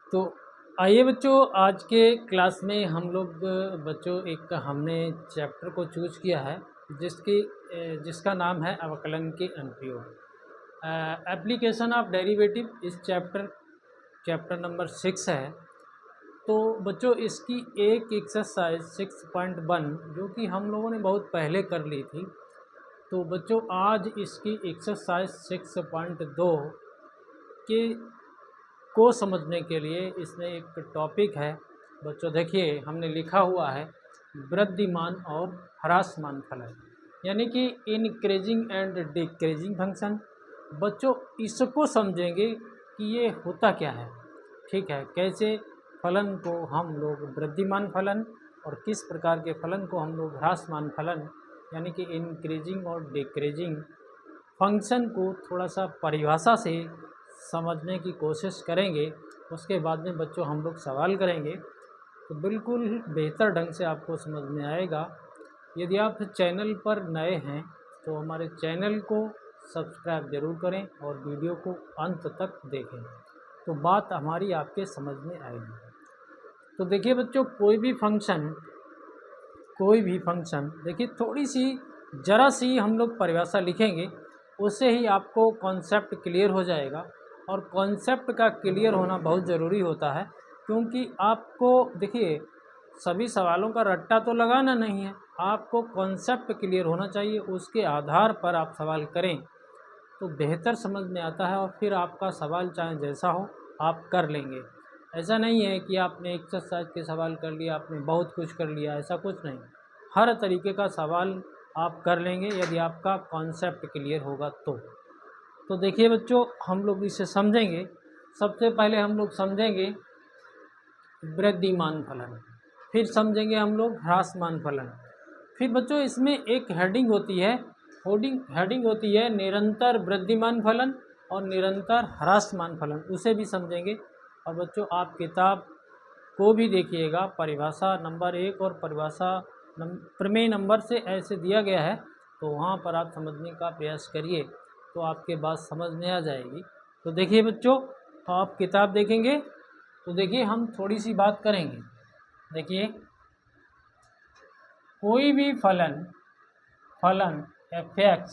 तो आइए बच्चों, आज के क्लास में हम लोग बच्चों एक हमने चैप्टर को चूज किया है जिसका नाम है अवकलन के अनुप्रयोग, एप्लीकेशन ऑफ डेरिवेटिव। इस चैप्टर नंबर 6 है। तो बच्चों इसकी एक एक्सरसाइज 6.1 जो कि हम लोगों ने बहुत पहले कर ली थी, तो बच्चों आज इसकी एक्सरसाइज 6.2 के को समझने के लिए इसमें एक टॉपिक है। बच्चों देखिए, हमने लिखा हुआ है वृद्धिमान और ह्रासमान फलन, यानी कि इंक्रीजिंग एंड डिक्रीजिंग फंक्शन। बच्चों इसको समझेंगे कि ये होता क्या है, ठीक है, कैसे फलन को हम लोग वृद्धिमान फलन और किस प्रकार के फलन को हम लोग ह्रासमान फलन यानी कि इंक्रीजिंग और डिक्रीजिंग फंक्शन को थोड़ा सा परिभाषा से समझने की कोशिश करेंगे। उसके बाद में बच्चों हम लोग सवाल करेंगे, तो बिल्कुल बेहतर ढंग से आपको समझ में आएगा। यदि आप चैनल पर नए हैं तो हमारे चैनल को सब्सक्राइब जरूर करें और वीडियो को अंत तक देखें, तो बात हमारी आपके समझ में आएगी। तो देखिए बच्चों, कोई भी फंक्शन देखिए, थोड़ी सी ज़रा सी हम लोग परिभाषा लिखेंगे, उससे ही आपको कॉन्सेप्ट क्लियर हो जाएगा। और कॉन्सेप्ट का क्लियर होना बहुत ज़रूरी होता है, क्योंकि आपको देखिए सभी सवालों का रट्टा तो लगाना नहीं है, आपको कॉन्सेप्ट क्लियर होना चाहिए। उसके आधार पर आप सवाल करें तो बेहतर समझ में आता है, और फिर आपका सवाल चाहे जैसा हो आप कर लेंगे। ऐसा नहीं है कि आपने एक्सरसाइज के सवाल कर लिया, आपने बहुत कुछ कर लिया, ऐसा कुछ नहीं। हर तरीके का सवाल आप कर लेंगे यदि आपका कॉन्सेप्ट क्लियर होगा तो देखिए बच्चों, हम लोग इसे समझेंगे। सबसे पहले हम लोग समझेंगे वृद्धिमान फलन, फिर समझेंगे हम लोग ह्रासमान फलन। फिर बच्चों इसमें एक हेडिंग होती है निरंतर वृद्धिमान फलन और निरंतर ह्रासमान फलन, उसे भी समझेंगे। और बच्चों आप किताब को भी देखिएगा, परिभाषा नंबर 1 और परिभाषा प्रमेय नंबर से ऐसे दिया गया है, तो वहाँ पर आप समझने का प्रयास करिए, तो आपके बात समझ में आ जाएगी। तो देखिए बच्चों, तो आप किताब देखेंगे तो देखिए हम थोड़ी सी बात करेंगे। देखिए कोई भी फलन f(x),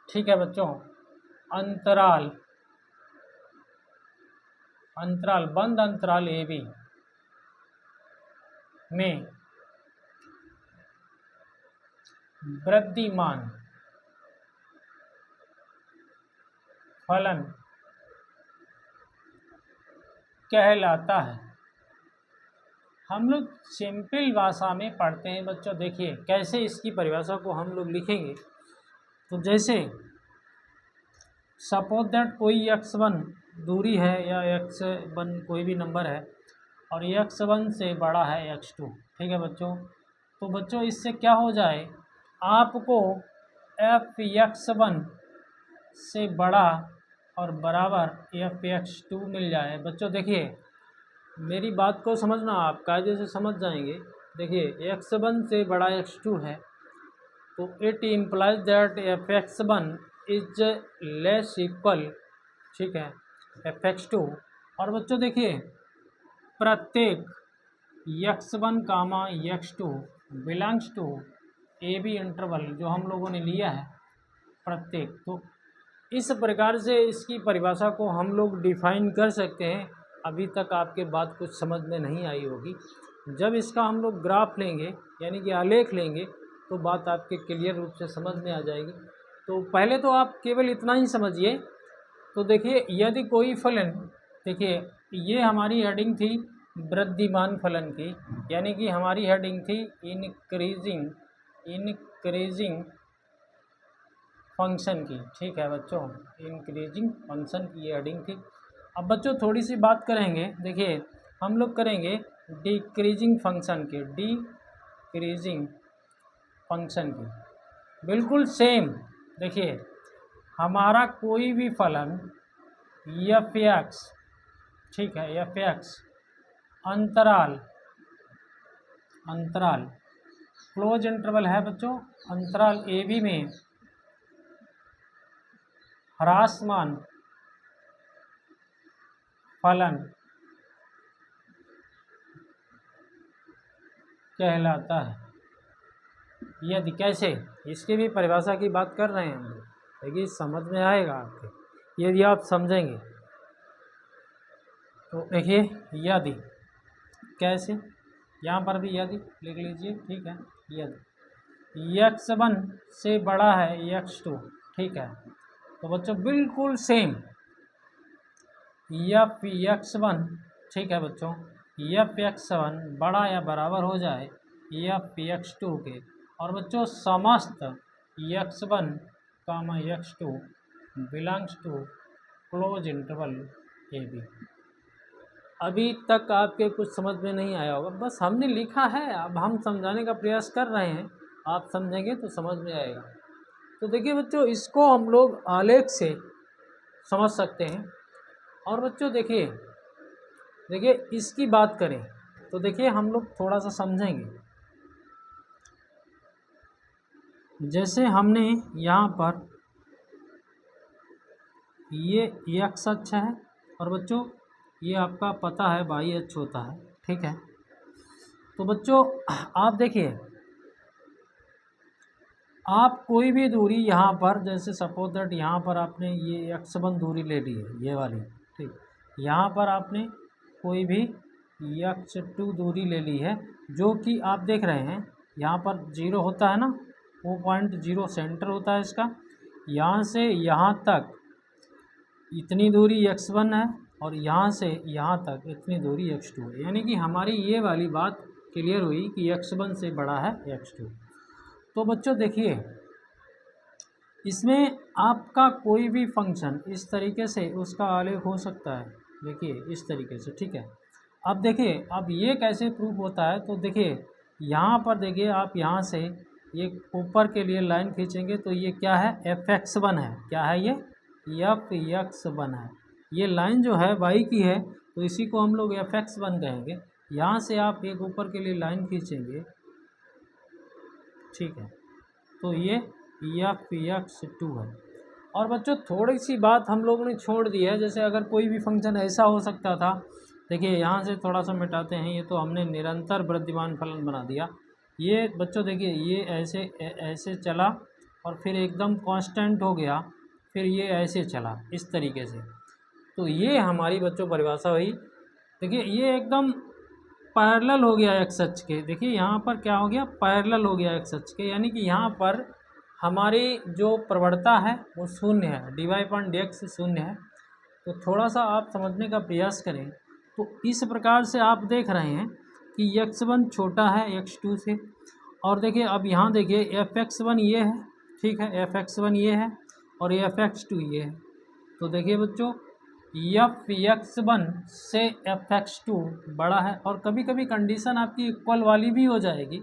ठीक है बच्चों, अंतराल बंद अंतराल a b में वृद्धिमान फलन कहलाता है। हम लोग सिंपल भाषा में पढ़ते हैं बच्चों। देखिए कैसे इसकी परिभाषा को हम लोग लिखेंगे। तो जैसे सपोज दैट कोई x1 दूरी है या x1 कोई भी नंबर है और x1 से बड़ा है x2, ठीक है बच्चों। तो बच्चों इससे क्या हो जाए, आपको f(x1) से बड़ा और बराबर f(x2) मिल जाए। बच्चों देखिए मेरी बात को समझना, आप कायदे से समझ जाएंगे। देखिए x1 से बड़ा x2 है, तो it implies that f(x1) is less equal, ठीक है, f(x2). और बच्चों देखिए प्रत्येक x1 comma x2 belongs to A B interval जो हम लोगों ने लिया है प्रत्येक, तो इस प्रकार से इसकी परिभाषा को हम लोग डिफाइन कर सकते हैं। अभी तक आपके बात कुछ समझ में नहीं आई होगी। जब इसका हम लोग ग्राफ लेंगे यानी कि आलेख लेंगे तो बात आपके क्लियर रूप से समझ में आ जाएगी। तो पहले तो आप केवल इतना ही समझिए। तो देखिए यदि कोई फलन, देखिए ये हमारी हेडिंग थी वृद्धिमान फलन की, यानी कि हमारी हेडिंग थी इंक्रीजिंग फंक्शन की, ठीक है बच्चों, इंक्रीजिंग फंक्शन की ये हेडिंग थी। अब बच्चों थोड़ी सी बात करेंगे, देखिए हम लोग करेंगे डिक्रीजिंग फंक्शन की, बिल्कुल सेम। देखिए हमारा कोई भी फलन f(x), ठीक है, f(x) अंतराल क्लोज इंटरवल है बच्चों, अंतराल a b में ह्रासमान फलन कहलाता है। यदि कैसे, इसकी भी परिभाषा की बात कर रहे हैं हम लोग, देखिए समझ में आएगा आपके यदि आप समझेंगे। तो देखिए यदि कैसे, यहाँ पर भी यदि लिख लीजिए, ठीक है। यदि x1 से बड़ा है x2, ठीक है, तो बच्चों बिल्कुल सेम यफ x1, ठीक है बच्चों, यफ x1 बड़ा या बराबर हो जाए यफ x2 के, और बच्चों समस्त x1 comma x2 belongs to close interval A B. अभी तक आपके कुछ समझ में नहीं आया होगा, बस हमने लिखा है, अब हम समझाने का प्रयास कर रहे हैं, आप समझेंगे तो समझ में आएगा। तो देखिए बच्चों, इसको हम लोग आलेख से समझ सकते हैं। और बच्चों देखिए इसकी बात करें तो देखिए हम लोग थोड़ा सा समझेंगे। जैसे हमने यहाँ पर ये x अक्ष है, और बच्चों ये आपका पता है y अक्ष होता है, ठीक है। तो बच्चों आप देखिए, आप कोई भी दूरी यहाँ पर, जैसे सपोज दैट यहाँ पर आपने ये x1 दूरी ले ली है, ये वाली, ठीक। यहाँ पर आपने कोई भी x2 दूरी ले ली है, जो कि आप देख रहे हैं यहाँ पर 0 होता है ना, वो पॉइंट 0 सेंटर होता है इसका। यहाँ से यहाँ तक इतनी दूरी x1 है, और यहाँ से यहाँ तक इतनी दूरी x2 है। यानी कि हमारी ये वाली बात क्लियर हुई कि x1 से बड़ा है x2। तो बच्चों देखिए, इसमें आपका कोई भी फंक्शन इस तरीके से उसका आलेख हो सकता है, देखिए इस तरीके से, ठीक है। अब देखिए, अब ये कैसे प्रूफ होता है, तो देखिए यहाँ पर देखिए, आप यहाँ से ये ऊपर के लिए लाइन खींचेंगे तो ये क्या है, fx1 है, क्या है ये, fx1 है। ये लाइन जो है y की है, तो इसी को हम लोग fx1 कहेंगे। यहाँ से आप एक ऊपर के लिए लाइन खींचेंगे, ठीक है, तो ये fx2 है। और बच्चों थोड़ी सी बात हम लोगों ने छोड़ दी है, जैसे अगर कोई भी फंक्शन ऐसा हो सकता था, देखिए यहाँ से थोड़ा सा मिटाते हैं, ये तो हमने निरंतर वृद्धिमान फलन बना दिया। ये बच्चों देखिए, ये ऐसे चला और फिर एकदम कांस्टेंट हो गया, फिर ये ऐसे चला इस तरीके से। तो ये हमारी बच्चों परिभाषा हुई। देखिए ये एकदम पैरेलल हो गया एक्स अक्ष के, देखिए यहाँ पर क्या हो गया, पैरेलल हो गया एक्स अक्ष के, यानी कि यहाँ पर हमारी जो प्रवणता है वो शून्य है, dy/dx शून्य है। तो थोड़ा सा आप समझने का प्रयास करें, तो इस प्रकार से आप देख रहे हैं कि x1 छोटा है x2 से। और देखिए अब यहाँ देखिए fx1 ये है, ठीक है, fx1 ये है और fx2 ये है। तो देखिए बच्चों, fx1 से fx2 बड़ा है, और कभी कभी कंडीशन आपकी इक्वल वाली भी हो जाएगी,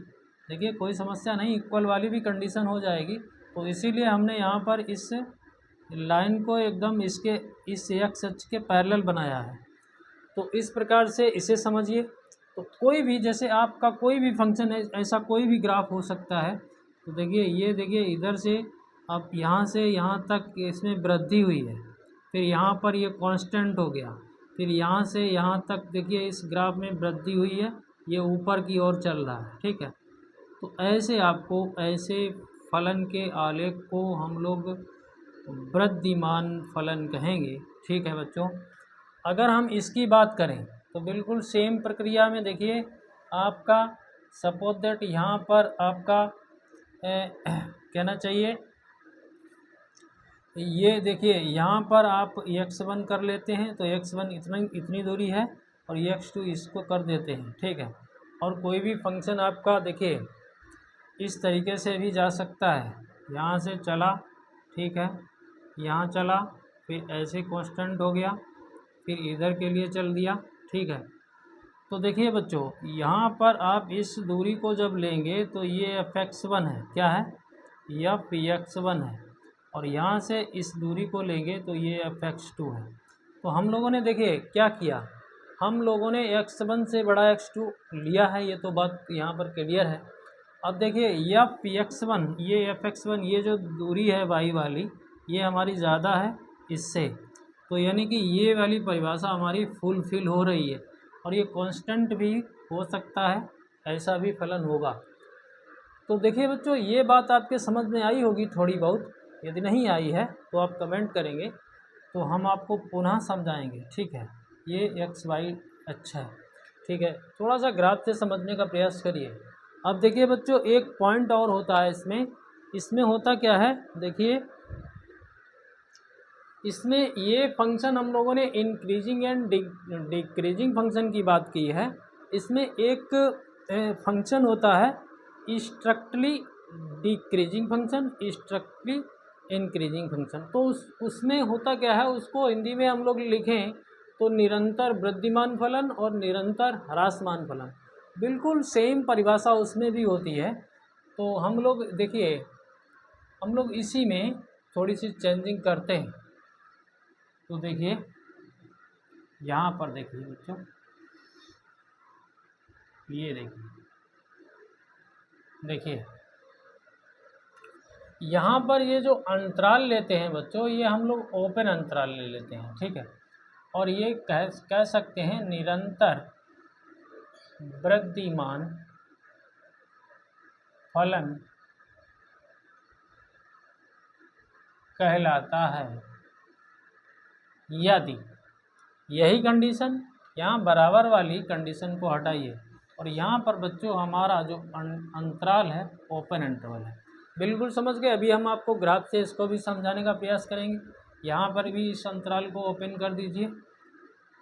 देखिए कोई समस्या नहीं, इक्वल वाली भी कंडीशन हो जाएगी। तो इसीलिए हमने यहाँ पर इस लाइन को एकदम इसके इस एक्स अक्ष के पैरेलल बनाया है। तो इस प्रकार से इसे समझिए। तो कोई भी, जैसे आपका कोई भी फंक्शन है, ऐसा कोई भी ग्राफ हो सकता है। तो देखिए ये देखिए, इधर से अब यहाँ से यहाँ तक इसमें वृद्धि हुई है, फिर यहाँ पर ये कांस्टेंट हो गया, फिर यहाँ से यहाँ तक देखिए इस ग्राफ में वृद्धि हुई है, ये ऊपर की ओर चल रहा है, ठीक है। तो ऐसे आपको, ऐसे फलन के आलेख को हम लोग वृद्धिमान फलन कहेंगे, ठीक है बच्चों। अगर हम इसकी बात करें तो बिल्कुल सेम प्रक्रिया में देखिए, आपका सपोज दैट यहाँ पर आपका कहना चाहिए, ये देखिए यहाँ पर आप x1 कर लेते हैं, तो x1 इतनी दूरी है, और x2 इसको कर देते हैं, ठीक है। और कोई भी फंक्शन आपका देखिए इस तरीके से भी जा सकता है, यहाँ से चला, ठीक है, यहाँ चला, फिर ऐसे कांस्टेंट हो गया, फिर इधर के लिए चल दिया, ठीक है। तो देखिए बच्चों, यहाँ पर आप इस दूरी को जब लेंगे तो ये fx1 है, क्या है, fx1 है, और यहाँ से इस दूरी को लेंगे तो ये fx2 है। तो हम लोगों ने देखिए क्या किया, हम लोगों ने x1 से बड़ा x2 लिया है, ये तो बात यहाँ पर क्लियर है। अब देखिए fx1, ये fx1, ये जो दूरी है y वाली, ये हमारी ज़्यादा है इससे, तो यानी कि ये वाली परिभाषा हमारी फुलफिल हो रही है। और ये कांस्टेंट भी हो सकता है, ऐसा भी फलन होगा। तो देखिए बच्चों, ये बात आपके समझ में आई होगी थोड़ी बहुत। यदि नहीं आई है तो आप कमेंट करेंगे तो हम आपको पुनः समझाएंगे, ठीक है। ये एक्स वाई अच्छा है, ठीक है। थोड़ा सा ग्राफ से समझने का प्रयास करिए। अब देखिए बच्चों, एक पॉइंट और होता है इसमें होता क्या है, देखिए इसमें ये फंक्शन हम लोगों ने इंक्रीजिंग एंड डिक्रीजिंग फंक्शन की बात की है। इसमें एक फंक्शन होता है स्ट्रक्टली डिक्रीजिंग फंक्शन, स्ट्रक्टली इंक्रीजिंग फंक्शन। तो उसमें होता क्या है, उसको हिंदी में हम लोग लिखें तो निरंतर वृद्धिमान फलन और निरंतर ह्रासमान फलन, बिल्कुल सेम परिभाषा उसमें भी होती है। तो हम लोग देखिए, हम लोग इसी में थोड़ी सी चेंजिंग करते हैं। तो देखिए यहाँ पर देखिए बच्चों, ये देखिए यहाँ पर ये जो अंतराल लेते हैं बच्चों, ये हम लोग ओपन अंतराल ले लेते हैं, ठीक है। और ये कह सकते हैं निरंतर वृद्धिमान फलन कहलाता है, यदि यही कंडीशन, यहाँ बराबर वाली कंडीशन को हटाइए और यहाँ पर बच्चों हमारा जो अंतराल है ओपन इंटरवल है। बिल्कुल समझ गए। अभी हम आपको ग्राफ से इसको भी समझाने का प्रयास करेंगे। यहाँ पर भी इस अंतराल को ओपन कर दीजिए,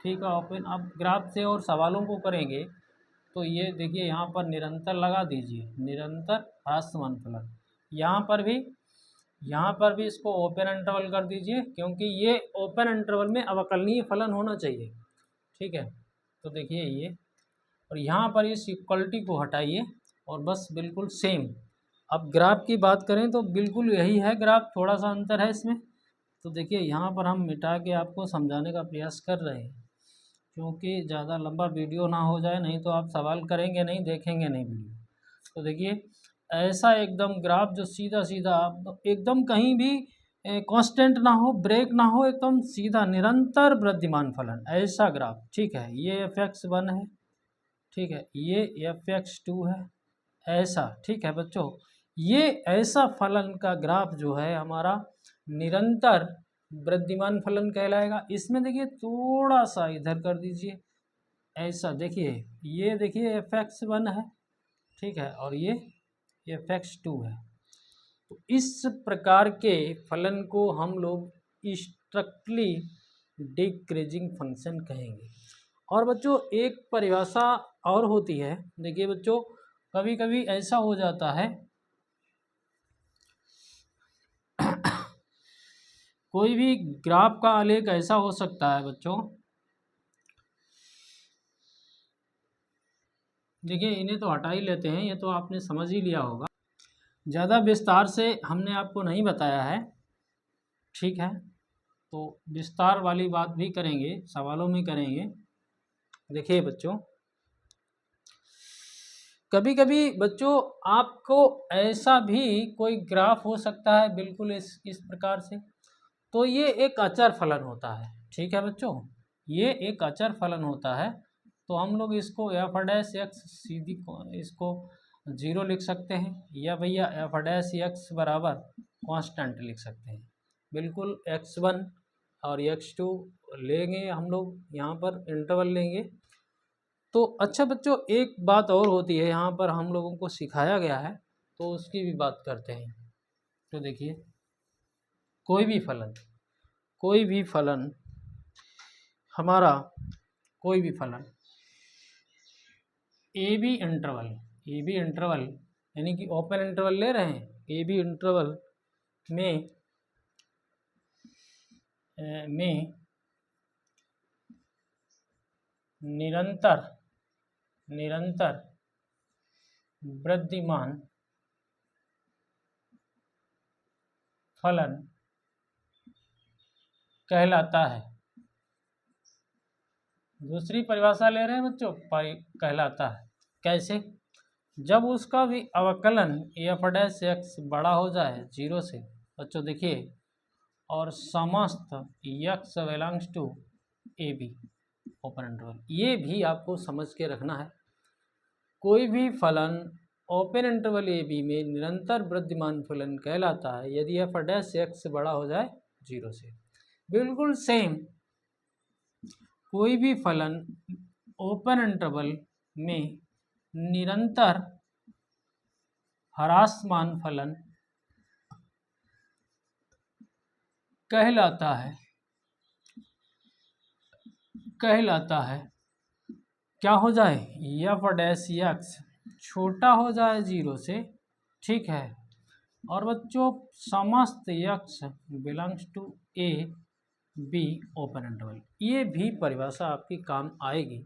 ठीक है, ओपन। अब ग्राफ से और सवालों को करेंगे तो ये देखिए यहाँ पर निरंतर लगा दीजिए, निरंतर ह्रासमान फलन। यहाँ पर भी इसको ओपन इंटरवल कर दीजिए, क्योंकि ये ओपन इंटरवल में अवकलनीय फलन होना चाहिए, ठीक है। तो देखिए ये, और यहाँ पर इस इक्वलिटी को हटाइए और बस बिल्कुल सेम। अब ग्राफ की बात करें तो बिल्कुल यही है ग्राफ, थोड़ा सा अंतर है इसमें। तो देखिए यहाँ पर हम मिटा के आपको समझाने का प्रयास कर रहे हैं, क्योंकि ज़्यादा लंबा वीडियो ना हो जाए, नहीं तो आप सवाल करेंगे नहीं, देखेंगे नहीं वीडियो। तो देखिए ऐसा एकदम ग्राफ जो सीधा सीधा एकदम कहीं भी कांस्टेंट ना हो, ब्रेक ना हो, एकदम सीधा निरंतर वृद्धिमान फलन, ऐसा ग्राफ, ठीक है। ये f(x1) है, ठीक है, ये f(x2) है, ऐसा, ठीक है बच्चों। ये ऐसा फलन का ग्राफ जो है हमारा निरंतर वृद्धिमान फलन कहलाएगा। इसमें देखिए थोड़ा सा इधर कर दीजिए, ऐसा देखिए, ये देखिए f(x1) है, ठीक है, और ये f(x2) है। तो इस प्रकार के फलन को हम लोग स्ट्रक्टली डिक्रीजिंग फंक्शन कहेंगे। और बच्चों एक परिभाषा और होती है, देखिए बच्चों, कभी कभी ऐसा हो जाता है कोई भी ग्राफ का आलेख ऐसा हो सकता है बच्चों, देखिए इन्हें तो हटा ही लेते हैं, ये तो आपने समझ ही लिया होगा, ज़्यादा विस्तार से हमने आपको नहीं बताया है, ठीक है। तो विस्तार वाली बात भी करेंगे, सवालों में करेंगे। देखिए बच्चों, कभी कभी बच्चों आपको ऐसा भी कोई ग्राफ हो सकता है बिल्कुल इस प्रकार से, तो ये एक अचर फलन होता है, ठीक है बच्चों, ये एक अचर फलन होता है। तो हम लोग इसको f(x) सीधी इसको 0 लिख सकते हैं, या भैया f(x) बराबर कांस्टेंट लिख सकते हैं। बिल्कुल x1 और x2 लेंगे हम लोग, यहाँ पर इंटरवल लेंगे। तो अच्छा बच्चों, एक बात और होती है यहाँ पर हम लोगों को सिखाया गया है, तो उसकी भी बात करते हैं। तो देखिए कोई भी फलन हमारा, कोई भी फलन ए बी इंटरवल यानी कि ओपन इंटरवल ले रहे हैं, ए बी इंटरवल में निरंतर वृद्धिमान फलन कहलाता है। दूसरी परिभाषा ले रहे हैं बच्चों, कहलाता है कैसे, जब उसका भी अवकलन f(x) बड़ा हो जाए 0 से बच्चों, देखिए, और समस्त x belongs to A B open interval, ये भी आपको समझ के रखना है। कोई भी फलन ओपन इंटरवल ए बी में निरंतर वृद्धिमान फलन कहलाता है यदि एफ डैश एक्स बड़ा हो जाए 0 से। बिल्कुल सेम, कोई भी फलन ओपन इंटरवल में निरंतर ह्रासमान फलन कहलाता है क्या हो जाए, एफ डैश एक्स छोटा हो जाए 0 से, ठीक है। और बच्चों समस्त x belongs to A B open interval, ये भी परिभाषा आपकी काम आएगी।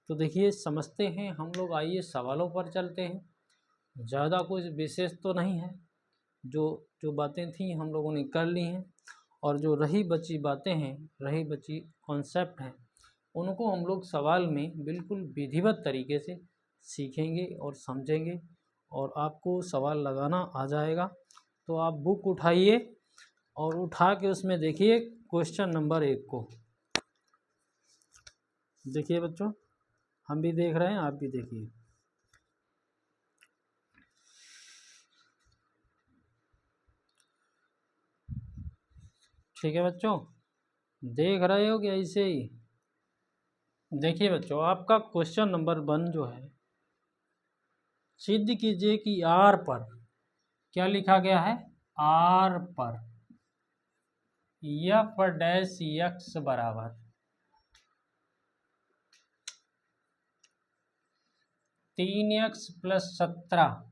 तो देखिए समझते हैं हम लोग, आइए सवालों पर चलते हैं। ज़्यादा कुछ विशेष तो नहीं है, जो बातें थी हम लोगों ने कर ली हैं, और जो रही बची बातें हैं, रही बची कॉन्सेप्ट हैं, उनको हम लोग सवाल में बिल्कुल विधिवत तरीके से सीखेंगे और समझेंगे, और आपको सवाल लगाना आ जाएगा। तो आप बुक उठाइए और उठा के उसमें देखिए क्वेश्चन नंबर 1 को। देखिए बच्चों, हम भी देख रहे हैं, आप भी देखिए। ठीक है बच्चों, देख रहे हो कि ऐसे ही? देखिए बच्चों, आपका क्वेश्चन नंबर 1 जो है, सिद्ध कीजिए कि आर पर क्या लिखा गया है, आर पर एफ डैश एक्स बराबर 3x + 17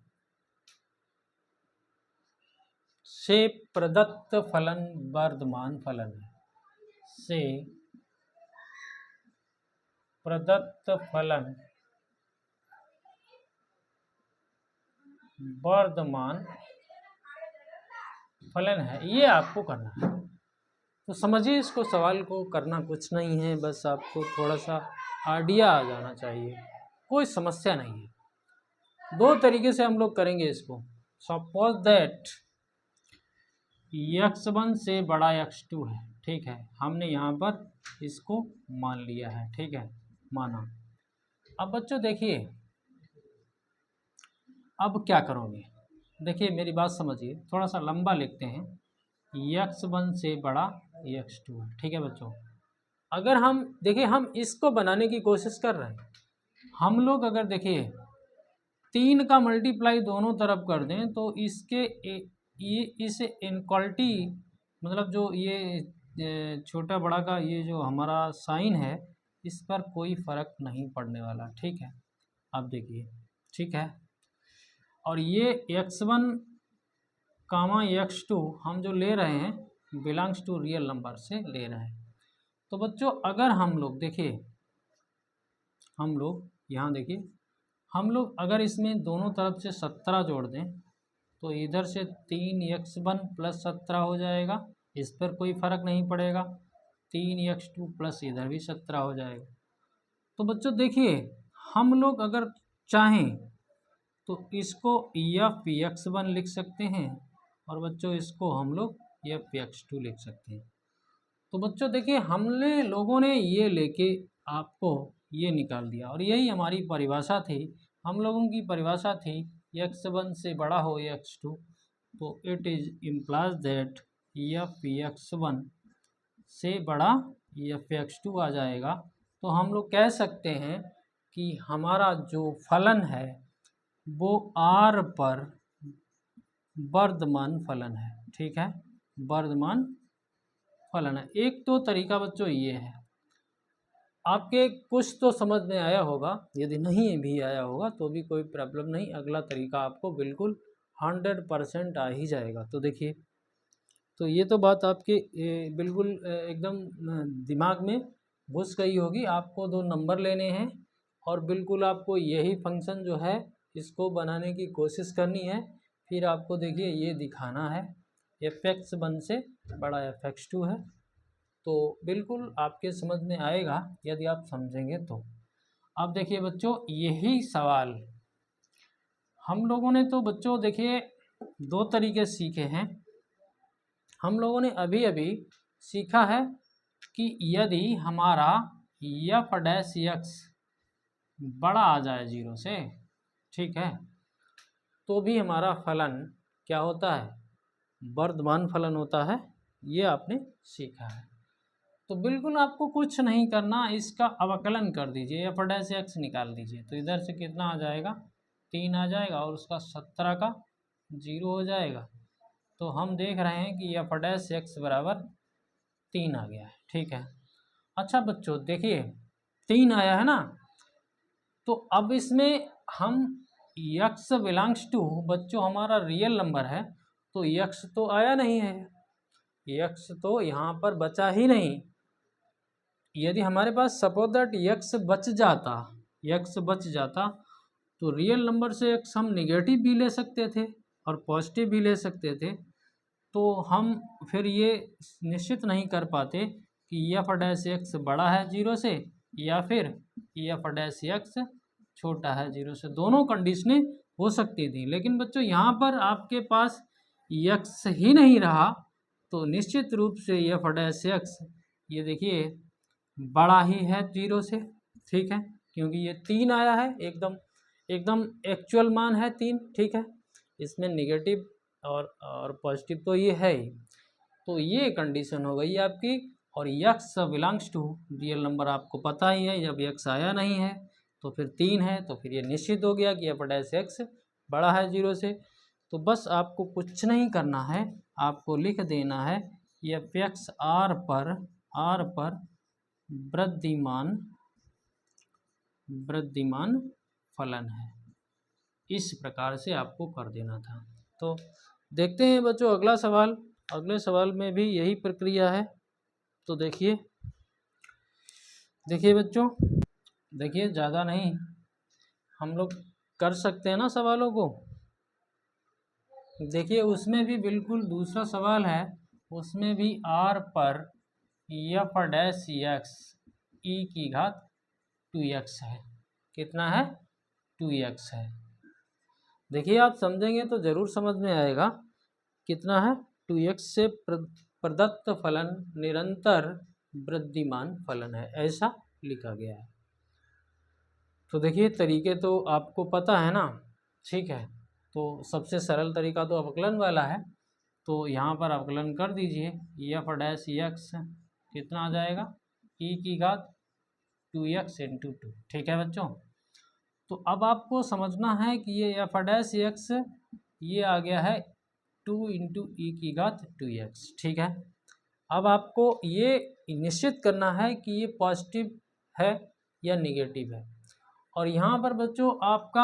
से प्रदत्त फलन वर्धमान फलन है, से प्रदत्त फलन वर्धमान फलन है, ये आपको करना है। तो समझिए इसको, सवाल को करना कुछ नहीं है, बस आपको थोड़ा सा आइडिया आ जाना चाहिए, कोई समस्या नहीं है। 2 तरीके से हम लोग करेंगे इसको। सपोज दैट x1 से बड़ा x2 है, ठीक है, हमने यहाँ पर इसको मान लिया है, ठीक है, माना। अब बच्चों देखिए, अब क्या करोगे, देखिए मेरी बात समझिए, थोड़ा सा लंबा लिखते हैं। x1 से बड़ा x2 है, ठीक है बच्चों। अगर हम देखिए, हम इसको बनाने की कोशिश कर रहे हैं, हम लोग अगर देखिए 3 का मल्टीप्लाई दोनों तरफ कर दें तो इसके ये इस इनक्वालिटी, मतलब जो ये छोटा बड़ा का ये जो हमारा साइन है, इस पर कोई फर्क नहीं पड़ने वाला, ठीक है। अब देखिए, ठीक है, और ये x1 कामा x2 हम जो ले रहे हैं बिलोंग्स टू रियल नंबर से ले रहे हैं। तो बच्चों अगर हम लोग देखिए, हम लोग यहाँ देखिए, हम लोग अगर इसमें दोनों तरफ से 17 जोड़ दें तो इधर से 3x1 + 17 हो जाएगा, इस पर कोई फर्क नहीं पड़ेगा। 3x2 प्लस इधर भी 17 हो जाएगा। तो बच्चों देखिए, हम लोग अगर चाहें तो इसको f(x1) लिख सकते हैं, और बच्चों इसको हम लोग f(x2) लिख सकते हैं। तो बच्चों देखिए, हमने लोगों ने ये लेके आपको ये निकाल दिया, और यही हमारी परिभाषा थी, हम लोगों की परिभाषा थी x1 से बड़ा हो x2, तो it is implies that f(x1) से बड़ा f(x2) आ जाएगा। तो हम लोग कह सकते हैं कि हमारा जो फलन है वो R पर वर्धमान फलन है, ठीक है, वर्धमान फलन है। एक तो तरीका बच्चों ये है, आपके कुछ तो समझ में आया होगा, यदि नहीं भी आया होगा तो भी कोई प्रॉब्लम नहीं, अगला तरीका आपको बिल्कुल 100% आ ही जाएगा। तो देखिए, तो ये तो बात आपके बिल्कुल एकदम दिमाग में घुस गई होगी। आपको 2 नंबर लेने हैं, और बिल्कुल आपको यही फंक्शन जो है इसको बनाने की कोशिश करनी है। फिर आपको देखिए ये दिखाना है f(x1) से बड़ा f(x2) है, तो बिल्कुल आपके समझ में आएगा यदि आप समझेंगे तो। अब देखिए बच्चों, यही सवाल हम लोगों ने तो बच्चों देखिए 2 तरीके सीखे हैं। हम लोगों ने अभी अभी सीखा है कि यदि हमारा f(x) बड़ा आ जाए 0 से, ठीक है, तो भी हमारा फलन क्या होता है, वर्धमान फलन होता है। ये आपने सीखा है। तो बिल्कुल आपको कुछ नहीं करना, इसका अवकलन कर दीजिए, एफ डैश एक्स निकाल दीजिए। तो इधर से कितना आ जाएगा, 3 आ जाएगा और उसका 17 का 0 हो जाएगा। तो हम देख रहे हैं कि एफ डैश एक्स बराबर 3 आ गया है। ठीक है, अच्छा बच्चों देखिए 3 आया है ना, तो अब इसमें हम यक्स बिलोंग्स टू, बच्चों हमारा रियल नंबर है तो यक्स तो आया नहीं है, यक्स तो यहाँ पर बचा ही नहीं। यदि हमारे पास सपोज दैट यक्स बच जाता, यक्स बच जाता तो रियल नंबर से यक्स हम निगेटिव भी ले सकते थे और पॉजिटिव भी ले सकते थे। तो हम फिर ये निश्चित नहीं कर पाते कि एफ डैश एक्स बड़ा है 0 से या फिर एफ डैश एक्स छोटा है 0 से। दोनों कंडीशनें हो सकती थी, लेकिन बच्चों यहाँ पर आपके पास एक्स ही नहीं रहा तो निश्चित रूप से एफ डैश एक्स ये देखिए बड़ा ही है 0 से। ठीक है, क्योंकि ये 3 आया है, एकदम एकदम एक्चुअल मान है 3। ठीक है, इसमें निगेटिव और पॉजिटिव तो ये है ही। तो ये कंडीशन हो गई आपकी। और x belongs to real number आपको पता ही है, जब यक्स आया नहीं है तो फिर 3 है, तो फिर ये निश्चित हो गया कि एफ डैश एक्स बड़ा है 0 से। तो बस आपको कुछ नहीं करना है, आपको लिख देना है एफ एक्स आर पर वृद्धिमान फलन है। इस प्रकार से आपको कर देना था। तो देखते हैं बच्चों अगला सवाल। अगले सवाल में भी यही प्रक्रिया है। तो देखिए बच्चों, देखिए ज़्यादा नहीं हम लोग कर सकते हैं ना सवालों को। देखिए उसमें भी बिल्कुल दूसरा सवाल है, उसमें भी आर पर एफ डैश एक्स ई की घात 2x है। कितना है, 2x है। देखिए आप समझेंगे तो ज़रूर समझ में आएगा कितना है, 2x से प्रदत्त फलन निरंतर वृद्धिमान फलन है, ऐसा लिखा गया है। तो देखिए तरीके तो आपको पता है ना। ठीक है, तो सबसे सरल तरीका तो अवकलन वाला है। तो यहाँ पर अवकलन कर दीजिए, एफ डैश एक्स कितना आ जाएगा, ई की घात 2x इंटू 2। ठीक है बच्चों, तो अब आपको समझना है कि ये एफ डैश एक्स ये आ गया है 2 इंटू ई की घात 2x। ठीक है, अब आपको ये निश्चित करना है कि ये पॉजिटिव है या निगेटिव है। और यहाँ पर बच्चों आपका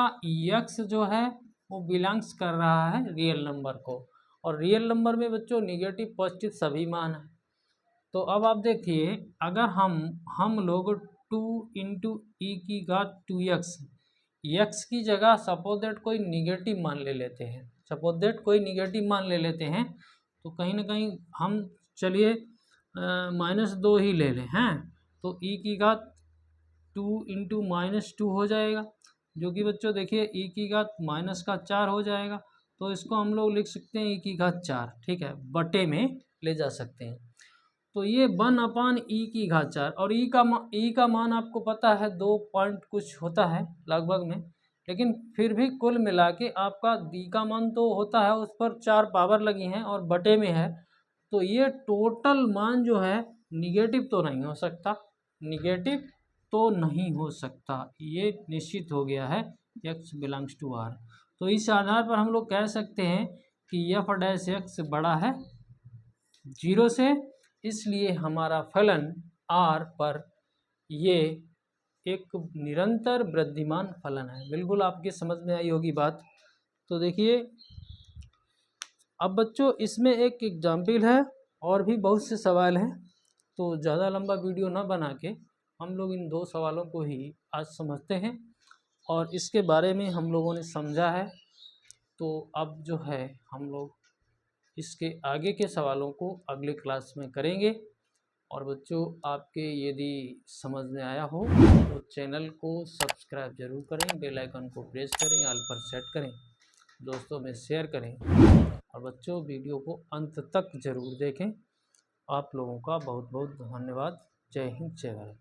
x जो है वो बिलोंग्स कर रहा है रियल नंबर को, और रियल नंबर में बच्चों निगेटिव पॉजिटिव सभी मान है। तो अब आप देखिए अगर हम लोग 2 इंटू ई की घात 2x, x की जगह सपोज दैट कोई निगेटिव मान ले लेते हैं, सपोज दैट कोई निगेटिव मान ले लेते हैं, तो कहीं ना कहीं हम चलिए -2 ही ले लें हैं, तो ई की घात 2 इंटू -2 हो जाएगा, जो कि बच्चों देखिए ई की घात -4 हो जाएगा। तो इसको हम लोग लिख सकते हैं ई की घात 4। ठीक है, बटे में ले जा सकते हैं। तो ये 1 ई की घात 4, और ई का मान आपको पता है 2 पॉइंट कुछ होता है लगभग में, लेकिन फिर भी कुल मिला के आपका डी का मान तो होता है, उस पर 4 पावर लगी हैं और बटे में है। तो ये टोटल मान जो है निगेटिव तो नहीं हो सकता, निगेटिव तो नहीं हो सकता, ये निश्चित हो गया है x बिलोंग्स टू r। तो इस आधार पर हम लोग कह सकते हैं कि एफ डैश एक्स बड़ा है 0 से, इसलिए हमारा फलन r पर ये एक निरंतर वृद्धिमान फलन है। बिल्कुल आपके समझ में आई होगी बात। तो देखिए अब बच्चों इसमें एक एग्जाम्पल है, और भी बहुत से सवाल हैं, तो ज़्यादा लंबा वीडियो ना बना के हम लोग इन 2 सवालों को ही आज समझते हैं, और इसके बारे में हम लोगों ने समझा है। तो अब जो है हम लोग इसके आगे के सवालों को अगले क्लास में करेंगे। और बच्चों आपके यदि समझ में आया हो तो चैनल को सब्सक्राइब जरूर करें, बेल आइकन को प्रेस करें, ऑल पर सेट करें, दोस्तों में शेयर करें, और बच्चों वीडियो को अंत तक जरूर देखें। आप लोगों का बहुत बहुत धन्यवाद। जय हिंद, जय भारत।